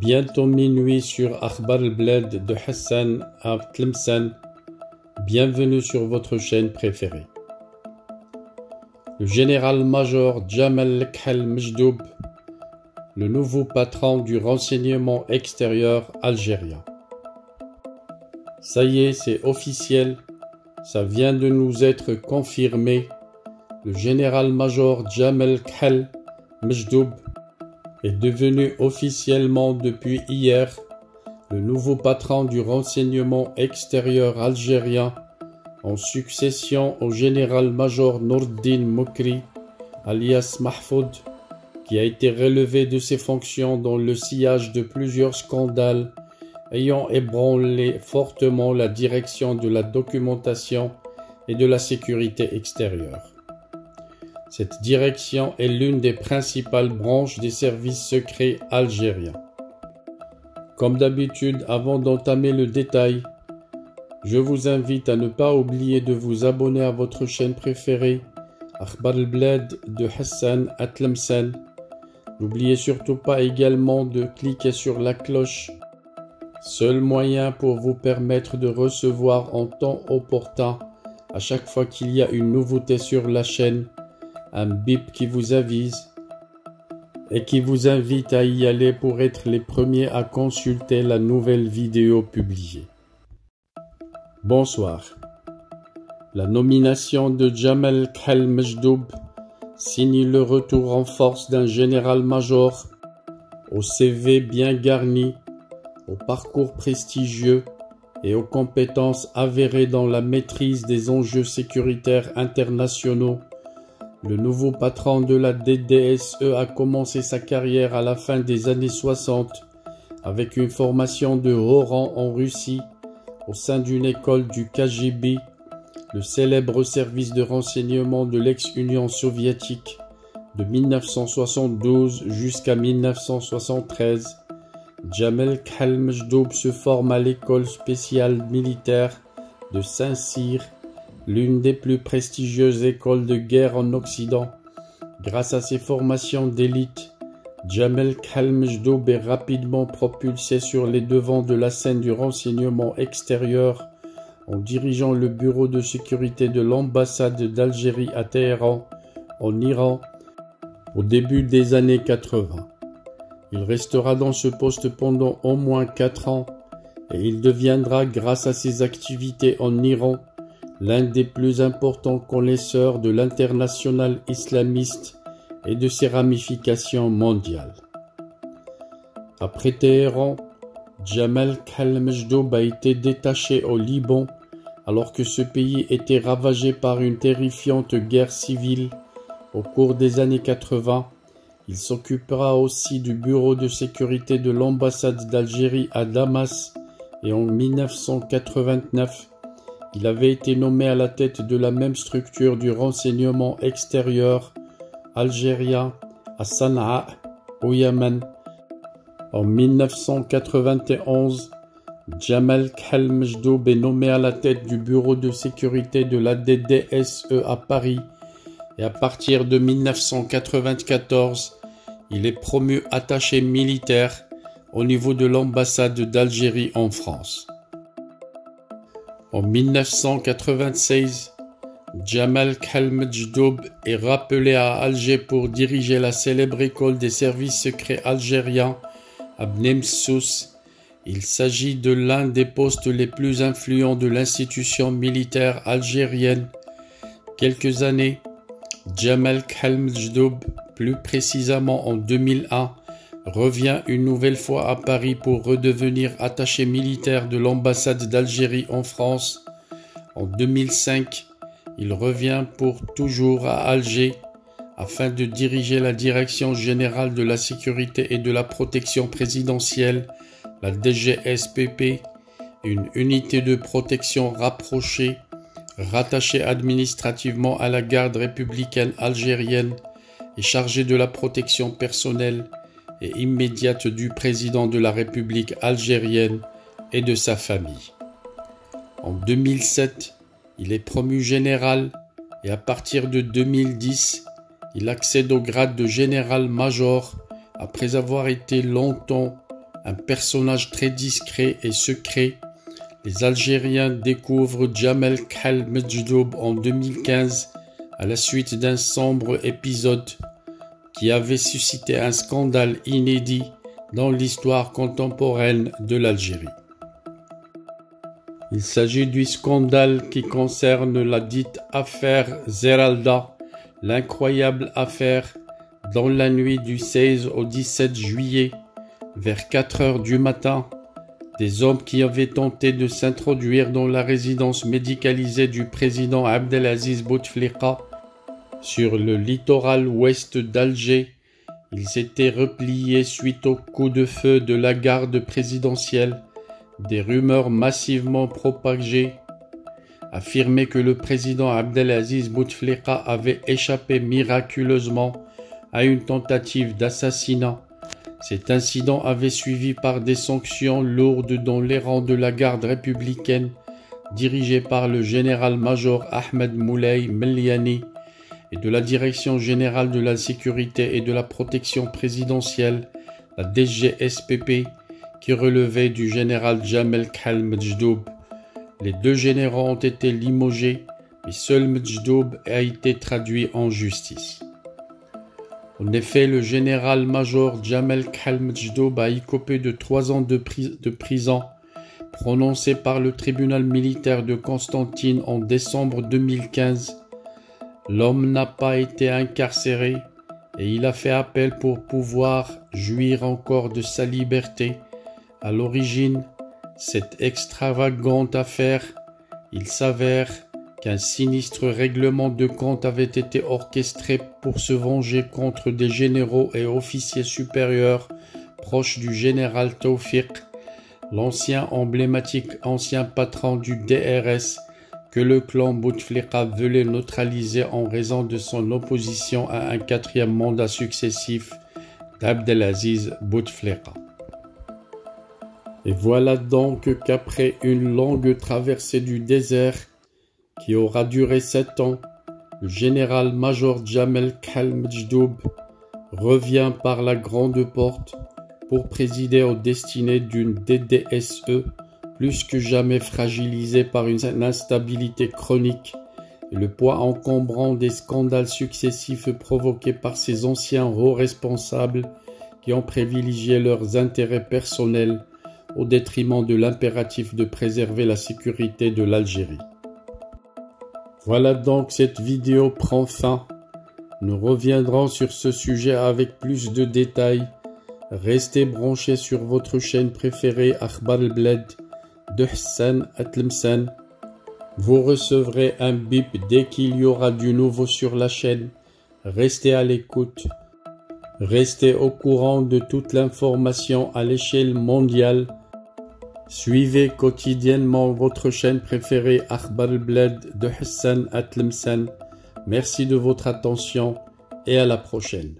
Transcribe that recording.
Bientôt minuit sur Akhbar al-Bled de Hassan à Tlemcen. Bienvenue sur votre chaîne préférée. Le général-major Jamal Khal Majdoub, le nouveau patron du renseignement extérieur algérien. Ça y est, c'est officiel, ça vient de nous être confirmé. Le général-major Jamal Khal Majdoub est devenu officiellement depuis hier le nouveau patron du renseignement extérieur algérien, en succession au général-major Nourdine Mokri, alias Mahfoud, qui a été relevé de ses fonctions dans le sillage de plusieurs scandales ayant ébranlé fortement la direction de la documentation et de la sécurité extérieure. Cette direction est l'une des principales branches des services secrets algériens. Comme d'habitude, avant d'entamer le détail, je vous invite à ne pas oublier de vous abonner à votre chaîne préférée, Akhbar al-Bled de Hassan à Tlemcen. N'oubliez surtout pas également de cliquer sur la cloche, seul moyen pour vous permettre de recevoir en temps opportun, à chaque fois qu'il y a une nouveauté sur la chaîne, un bip qui vous avise et qui vous invite à y aller pour être les premiers à consulter la nouvelle vidéo publiée. Bonsoir. La nomination de Jamal Khal Majdoub signe le retour en force d'un général-major au CV bien garni, au parcours prestigieux et aux compétences avérées dans la maîtrise des enjeux sécuritaires internationaux. Le nouveau patron de la DDSE a commencé sa carrière à la fin des années 60 avec une formation de haut rang en Russie au sein d'une école du KGB, le célèbre service de renseignement de l'ex-Union soviétique, de 1972 jusqu'à 1973. Jamal Khal Majdoub se forme à l'école spéciale militaire de Saint-Cyr, l'une des plus prestigieuses écoles de guerre en Occident. Grâce à ses formations d'élite, Jamal Khal Majdoub est rapidement propulsé sur les devants de la scène du renseignement extérieur en dirigeant le bureau de sécurité de l'ambassade d'Algérie à Téhéran, en Iran, au début des années 80. Il restera dans ce poste pendant au moins 4 ans et il deviendra, grâce à ses activités en Iran, l'un des plus importants connaisseurs de l'international islamiste et de ses ramifications mondiales. Après Téhéran, Jamal Khal Majdoub a été détaché au Liban alors que ce pays était ravagé par une terrifiante guerre civile. Au cours des années 80, il s'occupera aussi du bureau de sécurité de l'ambassade d'Algérie à Damas et en 1989, il avait été nommé à la tête de la même structure du renseignement extérieur algérien à Sanaa, au Yémen. En 1991, Jamal Khal Majdoub est nommé à la tête du bureau de sécurité de la DDSE à Paris et à partir de 1994, il est promu attaché militaire au niveau de l'ambassade d'Algérie en France. En 1996, Jamal Khal Majdoub est rappelé à Alger pour diriger la célèbre école des services secrets algériens à Bnemsous. Il s'agit de l'un des postes les plus influents de l'institution militaire algérienne. Quelques années, Jamal Khal Majdoub, plus précisément en 2001, revient une nouvelle fois à Paris pour redevenir attaché militaire de l'ambassade d'Algérie en France. En 2005, il revient pour toujours à Alger afin de diriger la Direction générale de la sécurité et de la protection présidentielle, la DGSPP, une unité de protection rapprochée, rattachée administrativement à la garde républicaine algérienne et chargée de la protection personnelle et immédiate du président de la République algérienne et de sa famille. En 2007, il est promu général et à partir de 2010, il accède au grade de général-major après avoir été longtemps un personnage très discret et secret, les Algériens découvrent Djamel Khel-Medjdoub en 2015 à la suite d'un sombre épisode qui avait suscité un scandale inédit dans l'histoire contemporaine de l'Algérie. Il s'agit du scandale qui concerne la dite affaire Zeralda, l'incroyable affaire dans la nuit du 16 au 17 juillet, vers 4 heures du matin, des hommes qui avaient tenté de s'introduire dans la résidence médicalisée du président Abdelaziz Bouteflika sur le littoral ouest d'Alger. Ils s'étaient repliés suite au coup de feu de la garde présidentielle. Des rumeurs massivement propagées affirmaient que le président Abdelaziz Bouteflika avait échappé miraculeusement à une tentative d'assassinat. Cet incident avait suivi par des sanctions lourdes dans les rangs de la garde républicaine dirigée par le général-major Ahmed Moulay Meliani et de la Direction générale de la sécurité et de la protection présidentielle, la DGSPP, qui relevait du général Djamel Khel-Medjdoub. Les deux généraux ont été limogés, mais seul Medjdoub a été traduit en justice. En effet, le général-major Djamel Khel-Medjdoub a écopé de 3 ans de prison prononcée par le tribunal militaire de Constantine en décembre 2015. L'homme n'a pas été incarcéré et il a fait appel pour pouvoir jouir encore de sa liberté. À l'origine, cette extravagante affaire, il s'avère qu'un sinistre règlement de compte avait été orchestré pour se venger contre des généraux et officiers supérieurs proches du général Tawfiq, l'ancien patron du DRS que le clan Bouteflika voulait neutraliser en raison de son opposition à un 4e mandat successif d'Abdelaziz Bouteflika. Et voilà donc qu'après une longue traversée du désert qui aura duré 7 ans, le général-major Djamel Khel-Medjdoub revient par la grande porte pour présider aux destinées d'une DDSE plus que jamais fragilisée par une instabilité chronique et le poids encombrant des scandales successifs provoqués par ces anciens hauts responsables qui ont privilégié leurs intérêts personnels au détriment de l'impératif de préserver la sécurité de l'Algérie. Voilà donc, cette vidéo prend fin. Nous reviendrons sur ce sujet avec plus de détails. Restez branchés sur votre chaîne préférée Akhbar al-Bled de Hassan Atlemsan. Vous recevrez un bip dès qu'il y aura du nouveau sur la chaîne. Restez à l'écoute. Restez au courant de toute l'information à l'échelle mondiale. Suivez quotidiennement votre chaîne préférée Akhbar al-Bled de Hassan Atlemsan. Merci de votre attention et à la prochaine.